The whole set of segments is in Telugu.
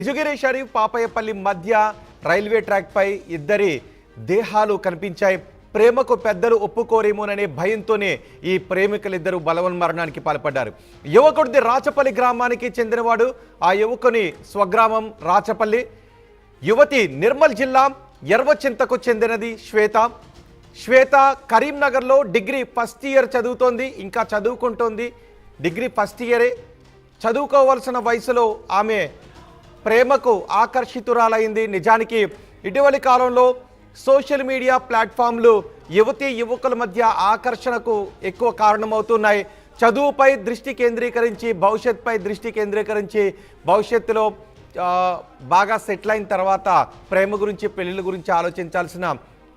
బిజుగిరి షరీఫ్ పాపయ్యపల్లి మధ్య రైల్వే ట్రాక్ పై ఇద్దరి దేహాలు కనిపించాయి. ప్రేమకు పెద్దలు ఒప్పుకోరేమోననే భయంతోనే ఈ ప్రేమికులిద్దరూ బలవన్మరణానికి పాల్పడ్డారు. యువకుడిది రాచపల్లి గ్రామానికి చెందినవాడు. ఆ యువకుని స్వగ్రామం రాచపల్లి. యువతి నిర్మల్ జిల్లా ఎర్వచింతకు చెందినది శ్వేత కరీంనగర్లో డిగ్రీ ఫస్ట్ ఇయర్ చదువుతోంది. ఇంకా చదువుకుంటోంది. డిగ్రీ ఫస్ట్ ఇయరే చదువుకోవాల్సిన వయసులో ఆమె ప్రేమకు ఆకర్షితురాలైంది. నిజానికి ఇటీవలి కాలంలో సోషల్ మీడియా ప్లాట్ఫామ్లు యువతీ యువకుల మధ్య ఆకర్షణకు ఎక్కువ కారణమవుతున్నాయి. చదువుపై దృష్టి కేంద్రీకరించి భవిష్యత్తుపై దృష్టి కేంద్రీకరించి భవిష్యత్తులో బాగా సెటిల్ అయిన తర్వాత ప్రేమ గురించి పెళ్లిళ్ళ గురించి ఆలోచించాల్సిన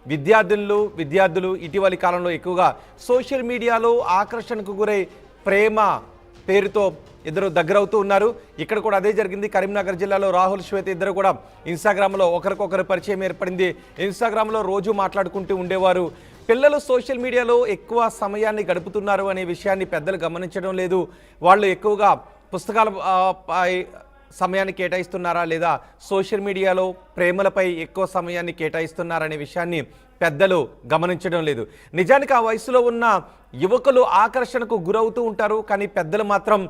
విద్యార్థులు ఇటీవలి కాలంలో ఎక్కువగా సోషల్ మీడియాలో ఆకర్షణకు గురై ప్రేమ పేరుతో ఇద్దరు దగ్గరవుతూ ఉన్నారు. ఇక్కడ కూడా అదే జరిగింది. కరీంనగర్ జిల్లాలో రాహుల్ శ్వేత ఇద్దరు కూడా ఇన్స్టాగ్రామ్లో ఒకరికొకరు పరిచయం ఏర్పడింది. ఇన్స్టాగ్రామ్లో రోజు మాట్లాడుకుంటూ ఉండేవారు. పిల్లలు సోషల్ మీడియాలో ఎక్కువ సమయాన్ని గడుపుతున్నారు అనే విషయాన్ని పెద్దలు గమనించడం లేదు. వాళ్ళు ఎక్కువగా పుస్తకాల సమయాన్ని కేటాయిస్తున్నారా లేదా సోషల్ మీడియాలో ప్రేమలపై ఎక్కువ సమయాన్ని కేటాయిస్తున్నారనే విషయాన్ని పెద్దలు గమనించడం లేదు. నిజానికి ఆ వయసులో ఉన్న యువకులు ఆకర్షణకు గురవుతూ ఉంటారు. కానీ పెద్దలు మాత్రం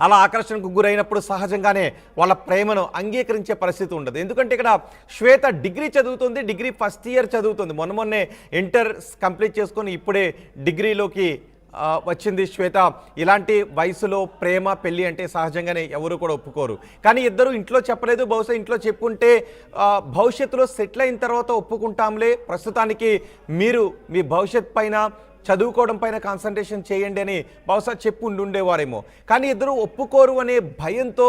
అలా ఆకర్షణకు గురైనప్పుడు సహజంగానే వాళ్ళ ప్రేమను అంగీకరించే పరిస్థితి ఉండదు. ఎందుకంటే ఇక్కడ శ్వేత డిగ్రీ చదువుతుంది. డిగ్రీ ఫస్ట్ ఇయర్ చదువుతుంది. మొన్నే ఇంటర్ కంప్లీట్ చేసుకొని ఇప్పుడే డిగ్రీలోకి వచ్చింది శ్వేత. ఇలాంటి వయసులో ప్రేమ పెళ్ళి అంటే సహజంగానే ఎవరు కూడా ఒప్పుకోరు. కానీ ఇద్దరు ఇంట్లో చెప్పలేదు. బహుశా ఇంట్లో చెప్పుంటే భవిష్యత్తులో సెటిల్ అయిన తర్వాత ఒప్పుకుంటాంలే, ప్రస్తుతానికి మీరు మీ భవిష్యత్ పైన చదువుకోవడం పైన కాన్సన్ట్రేషన్ చేయండి అని బహుశా చెప్పు ఉండేవారేమో. కానీ ఇద్దరు ఒప్పుకోరు అనే భయంతో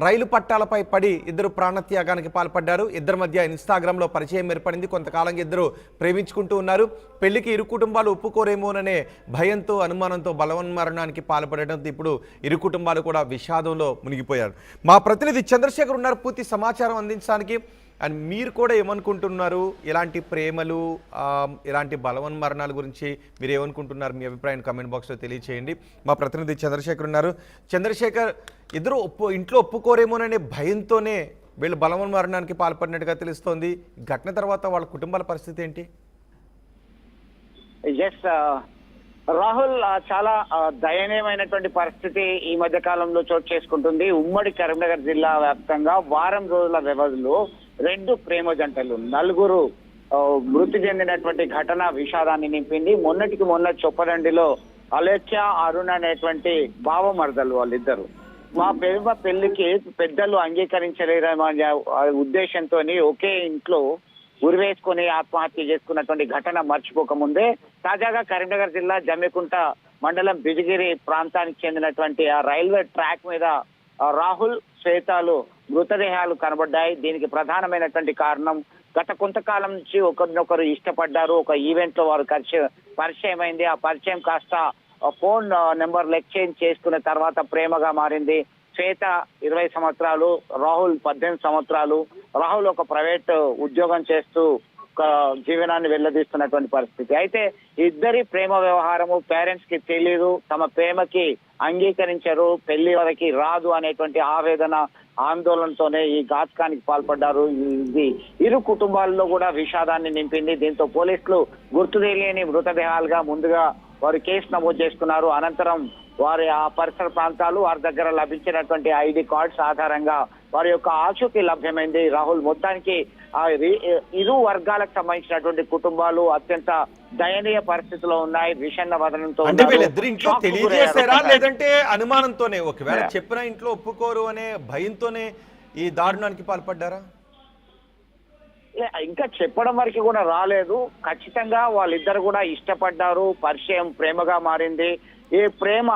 రైలు పట్టాలపై పడి ఇద్దరు ప్రాణత్యాగానికి పాల్పడ్డారు. ఇద్దరి మధ్య ఇన్స్టాగ్రామ్లో పరిచయం ఏర్పడింది. కొంతకాలంగా ఇద్దరు ప్రేమించుకుంటూ ఉన్నారు. పెళ్లికి ఇరు కుటుంబాలు ఒప్పుకోరేమోననే భయంతో అనుమానంతో బలవన్మరణానికి పాల్పడడంతో ఇప్పుడు ఇరు కుటుంబాలు కూడా విషాదంలో మునిగిపోయారు. మా ప్రతినిధి చంద్రశేఖర్ ఉన్నారు పూర్తి సమాచారం అందించడానికి. అండ్ మీరు కూడా ఏమనుకుంటున్నారు? ఇలాంటి ప్రేమలు ఇలాంటి బలవన్మరణాల గురించి మీరు ఏమనుకుంటున్నారు? మీ అభిప్రాయాన్ని కామెంట్ బాక్స్లో తెలియచేయండి. మా ప్రతినిధి చంద్రశేఖర్ ఉన్నారు. చంద్రశేఖర్, ఇద్దరు ఇంట్లో ఒప్పుకోరేమోననే భయంతోనే వీళ్ళు బలవన్మరణానికి పాల్పడినట్టుగా తెలుస్తోంది. ఘటన తర్వాత వాళ్ళ కుటుంబాల పరిస్థితి ఏంటి? రాహుల్, చాలా దయనీయమైనటువంటి పరిస్థితి ఈ మధ్య కాలంలో చోటు చేసుకుంటుంది. ఉమ్మడి కరీంనగర్ జిల్లా వ్యాప్తంగా వారం రోజుల వ్యవధిలో 2 ప్రేమ జంటలు, 4 మృతి చెందినటువంటి ఘటన విషాదాన్ని నింపింది. మొన్న చొప్పదండిలో అలేఖ్య, అరుణ్ అనేటువంటి భావమర్దలు వాళ్ళిద్దరు మా ప్రేమ పెళ్లికి పెద్దలు అంగీకరించలేదనే ఉద్దేశంతో ఒకే ఇంట్లో ఉరివేసుకొని ఆత్మహత్య చేసుకున్నటువంటి ఘటన మర్చిపోకముందే తాజాగా కరీంనగర్ జిల్లా జమ్మికుంట మండలం బిజిగిరి ప్రాంతానికి చెందినటువంటి ఆ రైల్వే ట్రాక్ మీద రాహుల్ శ్వేతలు మృతదేహాలు కనబడ్డాయి. దీనికి ప్రధానమైనటువంటి కారణం గత కొంతకాలం నుంచి ఒకరినొకరు ఇష్టపడ్డారు. ఒక ఈవెంట్ లో వారు పరిచయం అయింది. ఆ పరిచయం కాస్త ఫోన్ నెంబర్లు ఎక్స్చేంజ్ చేసుకున్న తర్వాత ప్రేమగా మారింది. శ్వేత 20 సంవత్సరాలు, రాహుల్ 18 సంవత్సరాలు. రాహుల్ ఒక ప్రైవేట్ ఉద్యోగం చేస్తూ జీవనాన్ని వెల్లదీస్తున్నటువంటి పరిస్థితి. అయితే ఇద్దరి ప్రేమ వ్యవహారము పేరెంట్స్ కి తెలియదు, తమ ప్రేమకి అంగీకరించరు, పెళ్లి వరకు రాదు అనేటువంటి ఆవేదన ఆందోళనతోనే ఈ ఘాతకానికి పాల్పడ్డారు. ఇది ఇరు కుటుంబాల్లో కూడా విషాదాన్ని నింపింది. దీంతో పోలీసులు గుర్తు తెలియని మృతదేహాలుగా ముందుగా వారు కేసు నమోదు చేసుకున్నారు. అనంతరం వారి ఆ పరిసర ప్రాంతాలు, వారి దగ్గర లభించినటువంటి ఐడి కార్డ్స్ ఆధారంగా వారి యొక్క ఆచూకీ లభ్యమైంది. రాహుల్, మొత్తానికి ఇరు వర్గాలకు సంబంధించినటువంటి కుటుంబాలు అత్యంత దయనీయ పరిస్థితిలో ఉన్నాయి. విషణ వదనంతో లేదంటే అనుమానంతోనే, ఒకవేళ చెప్పిన ఇంట్లో ఒప్పుకోరు అనే భయంతోనే ఈ దారుణానికి పాల్పడ్డారా? ఇంకా చెప్పడం వరకు కూడా రాలేదు. ఖచ్చితంగా వాళ్ళిద్దరు కూడా ఇష్టపడ్డారు. పరిచయం ప్రేమగా మారింది. ఈ ప్రేమ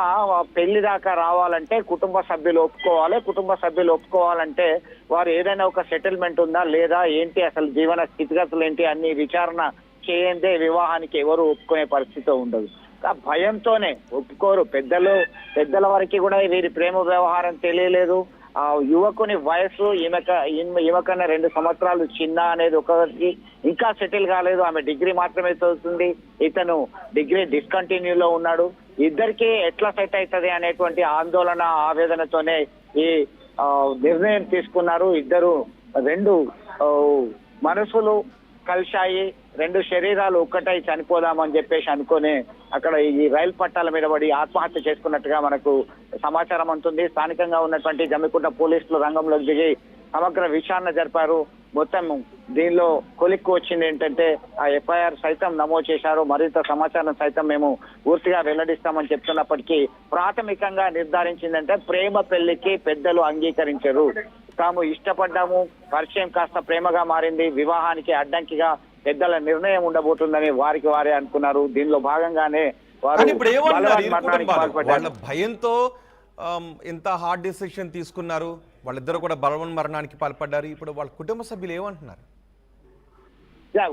పెళ్లి దాకా రావాలంటే కుటుంబ సభ్యులు ఒప్పుకోవాలి. కుటుంబ సభ్యులు ఒప్పుకోవాలంటే వారు ఏదైనా ఒక సెటిల్మెంట్ ఉందా లేదా, ఏంటి అసలు జీవన స్థితిగతులు ఏంటి అన్ని విచారణ చేయందే వివాహానికి ఎవరు ఒప్పుకునే పరిస్థితి ఉండదు. ఆ భయంతోనే ఒప్పుకోరు. పెద్దల వరకు కూడా వీరి ప్రేమ వ్యవహారం తెలియలేదు. ఆ యువకుని వయసు ఈమెకన్నా 2 సంవత్సరాలు చిన్న అనేది ఒకరికి, ఇంకా సెటిల్ కాలేదు. ఆమె డిగ్రీ మాత్రమే చదువుతుంది, ఇతను డిగ్రీ డిస్కంటిన్యూలో ఉన్నాడు. ఇద్దరికి ఎట్లా సెట్ అవుతుంది అనేటువంటి ఆందోళన ఆవేదనతోనే ఈ నిర్ణయం తీసుకున్నారు. ఇద్దరు రెండు ఆ, మనసులు కలిశాయి, రెండు శరీరాలు ఒక్కటై చనిపోదామని చెప్పేసి అనుకుని అక్కడ ఈ రైలు పట్టాల మీద పడి ఆత్మహత్య చేసుకున్నట్టుగా మనకు సమాచారం అందుతుంది. స్థానికంగా ఉన్నటువంటి జమ్మికుంట పోలీసులు రంగంలోకి దిగి సమగ్ర విచారణ జరిపారు. మొత్తం దీనిలో కొలిక్కు వచ్చింది ఏంటంటే ఆ ఎఫ్ఐఆర్ సైతం నమోదు చేశారు. మరింత సమాచారం సైతం మేము పూర్తిగా వెల్లడిస్తామని చెప్తున్నప్పటికీ ప్రాథమికంగా నిర్ధారించిందంటే ప్రేమ పెళ్లికి పెద్దలు అంగీకరించరు. తాము ఇష్టపడ్డాము, పరిచయం కాస్త ప్రేమగా మారింది, వివాహానికి అడ్డంకిగా పెద్దల నిర్ణయం ఉండబోతుందని వారికి వారే అనుకున్నారు. దీనిలో భాగంగానే వారు ఇప్పుడు ఏమంటున్నారు ఈ మరణానికి కుటుంబాలు? పాల్పడ్డారు. వాళ్ళ భయంతో ఎంత హార్డ్ డిసిషన్ తీసుకున్నారు. వాళ్ళిద్దరు కూడా బలవన్మరణానికి పాల్పడ్డారు. ఇప్పుడు వాళ్ళ కుటుంబ సభ్యులు ఏమంటున్నారు?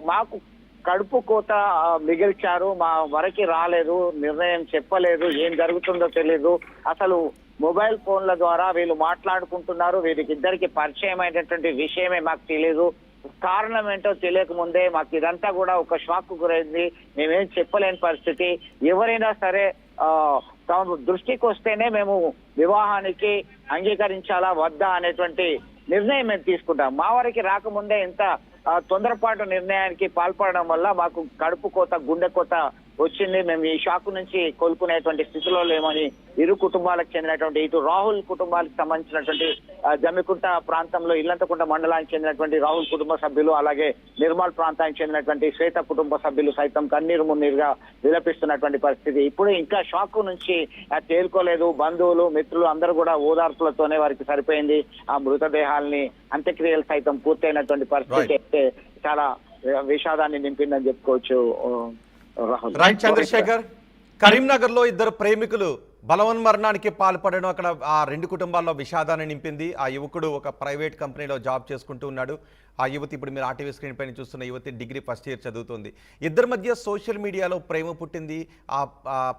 మాకు కడుపు కోత మిగిల్చారు, మా వరకు రాలేదు, నిర్ణయం చెప్పలేదు, ఏం జరుగుతుందో తెలియదు. అసలు మొబైల్ ఫోన్ల ద్వారా వీళ్ళు మాట్లాడుకుంటున్నారు, వీరికి ఇద్దరికి పరిచయం అయినటువంటి విషయమే మాకు తెలియదు. కారణం ఏంటో తెలియక ముందే మాకు ఇదంతా కూడా ఒక షాక్ గురైంది. మేమేం చెప్పలేని పరిస్థితి. ఎవరైనా సరే తమ దృష్టికి వస్తేనే మేము వివాహానికి అంగీకరించాలా వద్దా అనేటువంటి నిర్ణయం మేము తీసుకుంటాం. మా వరకు రాకముందే ఇంత తొందరపాటు నిర్ణయానికి పాల్పడడం వల్ల మాకు కడుపు కోత, గుండె కోత వచ్చింది. మేము ఈ షాక్ నుంచి కోలుకునేటువంటి స్థితిలో లేమని ఇరు కుటుంబాలకు చెందినటువంటి, ఇటు రాహుల్ కుటుంబాలకు సంబంధించినటువంటి జమ్మికుంట ప్రాంతంలో ఇల్లంతకుంట మండలానికి చెందినటువంటి రాహుల్ కుటుంబ సభ్యులు, అలాగే నిర్మల్ ప్రాంతానికి చెందినటువంటి శ్వేత కుటుంబ సభ్యులు సైతం కన్నీరు మున్నీరుగా విలపిస్తున్నటువంటి పరిస్థితి. ఇప్పుడు ఇంకా షాక్ నుంచి తేలుకోలేదు. బంధువులు, మిత్రులు అందరూ కూడా ఓదార్పులతోనే వారికి సరిపోయింది. ఆ మృతదేహాల్ని అంత్యక్రియలు సైతం పూర్తయినటువంటి పరిస్థితి అయితే చాలా విషాదాన్ని నింపిందని చెప్పుకోవచ్చు. రైట్ చంద్రశేఖర్, కరీంనగర్ లో ఇద్దరు ప్రేమికులు బలవన్మరణానికి పాల్పడడం అక్కడ ఆ రెండు కుటుంబాల్లో విషాదాన్ని నింపింది. ఆ యువకుడు ఒక ప్రైవేట్ కంపెనీలో జాబ్ చేసుకుంటూ ఉన్నాడు. ఆ యువతి, ఇప్పుడు మీరు ఆర్టీవీ స్క్రీన్ పైన చూస్తున్న యువతి డిగ్రీ ఫస్ట్ ఇయర్ చదువుతుంది. ఇద్దరి మధ్య సోషల్ మీడియాలో ప్రేమ పుట్టింది, ఆ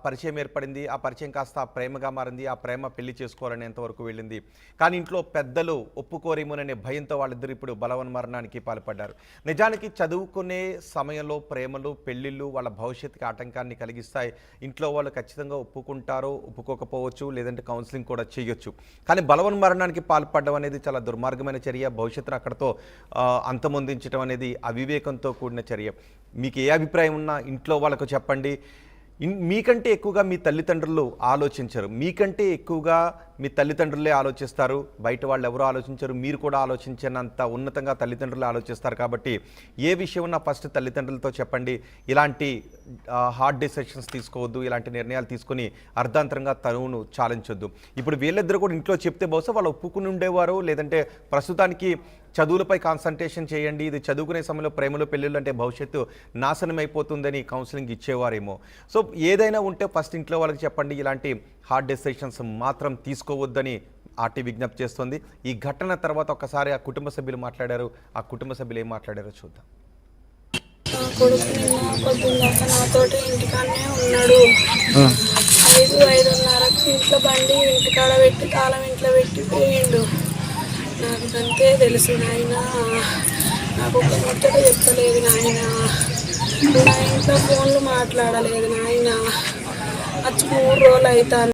పరిచయం ఏర్పడింది, ఆ పరిచయం కాస్త ప్రేమగా మారింది, ఆ ప్రేమ పెళ్లి చేసుకోవాలనేంత వరకు వెళ్ళింది. కానీ ఇంట్లో పెద్దలు ఒప్పుకోరేమోననే భయంతో వాళ్ళిద్దరు ఇప్పుడు బలవన్మరణానికి పాల్పడ్డారు. నిజానికి చదువుకునే సమయంలో ప్రేమలు, పెళ్లిళ్ళు వాళ్ళ భవిష్యత్తుకి ఆటంకాన్ని కలిగిస్తాయి. ఇంట్లో వాళ్ళు ఖచ్చితంగా ఒప్పుకుంటారో ఒప్పుకోకపోవచ్చు, లేదంటే కౌన్సిలింగ్ కూడా చేయొచ్చు. కానీ బలవన్మరణానికి పాల్పడడం అనేది చాలా దుర్మార్గమైన చర్య. భవిష్యత్తును అక్కడతో అంతమొందించడం అనేది అవివేకంతో కూడిన చర్య. మీకు ఏ అభిప్రాయం ఉన్నా ఇంట్లో వాళ్ళకు చెప్పండి. మీకంటే ఎక్కువగా మీ తల్లిదండ్రులు ఆలోచించరు, మీకంటే ఎక్కువగా మీ తల్లిదండ్రులే ఆలోచిస్తారు. బయట వాళ్ళు ఎవరు ఆలోచించరు, మీరు కూడా ఆలోచించినంత ఉన్నతంగా తల్లిదండ్రులు ఆలోచిస్తారు. కాబట్టి ఏ విషయం ఉన్నా ఫస్ట్ తల్లిదండ్రులతో చెప్పండి. ఇలాంటి హార్డ్ డిసిషన్స్ తీసుకోవద్దు, ఇలాంటి నిర్ణయాలు తీసుకొని అర్ధాంతరంగా తనువును చాలించొద్దు. ఇప్పుడు వీళ్ళిద్దరూ కూడా ఇంట్లో చెప్తే బహుశా వాళ్ళు ఒప్పుకుని ఉండేవారు, లేదంటే ప్రస్తుతానికి చదువులపై కాన్సన్ట్రేషన్ చేయండి, ఇది చదువుకునే సమయంలో ప్రేమలు పెళ్ళిళ్ళు అంటే భవిష్యత్తు నాశనం అయిపోతుందని కౌన్సిలింగ్ ఇచ్చేవారేమో. సో ఏదైనా ఉంటే ఫస్ట్ ఇంట్లో వాళ్ళకి చెప్పండి. ఇలాంటి హార్డ్ డెసిషన్స్ మాత్రం తీసుకోవద్దని ఆర్టీ విజ్ఞప్తి చేస్తుంది. ఈ ఘటన తర్వాత ఒకసారి ఆ కుటుంబ సభ్యులు మాట్లాడారు. ఆ కుటుంబ సభ్యులు ఏం మాట్లాడారో చూద్దాం. కొడుకు నిన్న పొద్దున్నాక నాతోటి ఇంటికాడనే ఉన్నాడు. 5:30కి ఇంట్లో బండి ఇంటికాడ పెట్టి తాళం ఇంట్లో పెట్టి పోయిండు. నాకు అంతే తెలుసు నాయన, నాకు ఒక ముచ్చట చెప్పలేదు నాయన, నా ఇంట్లో ఫోన్లు మాట్లాడలేదు నాయన. వచ్చి 3 రోజులు అవుతాను.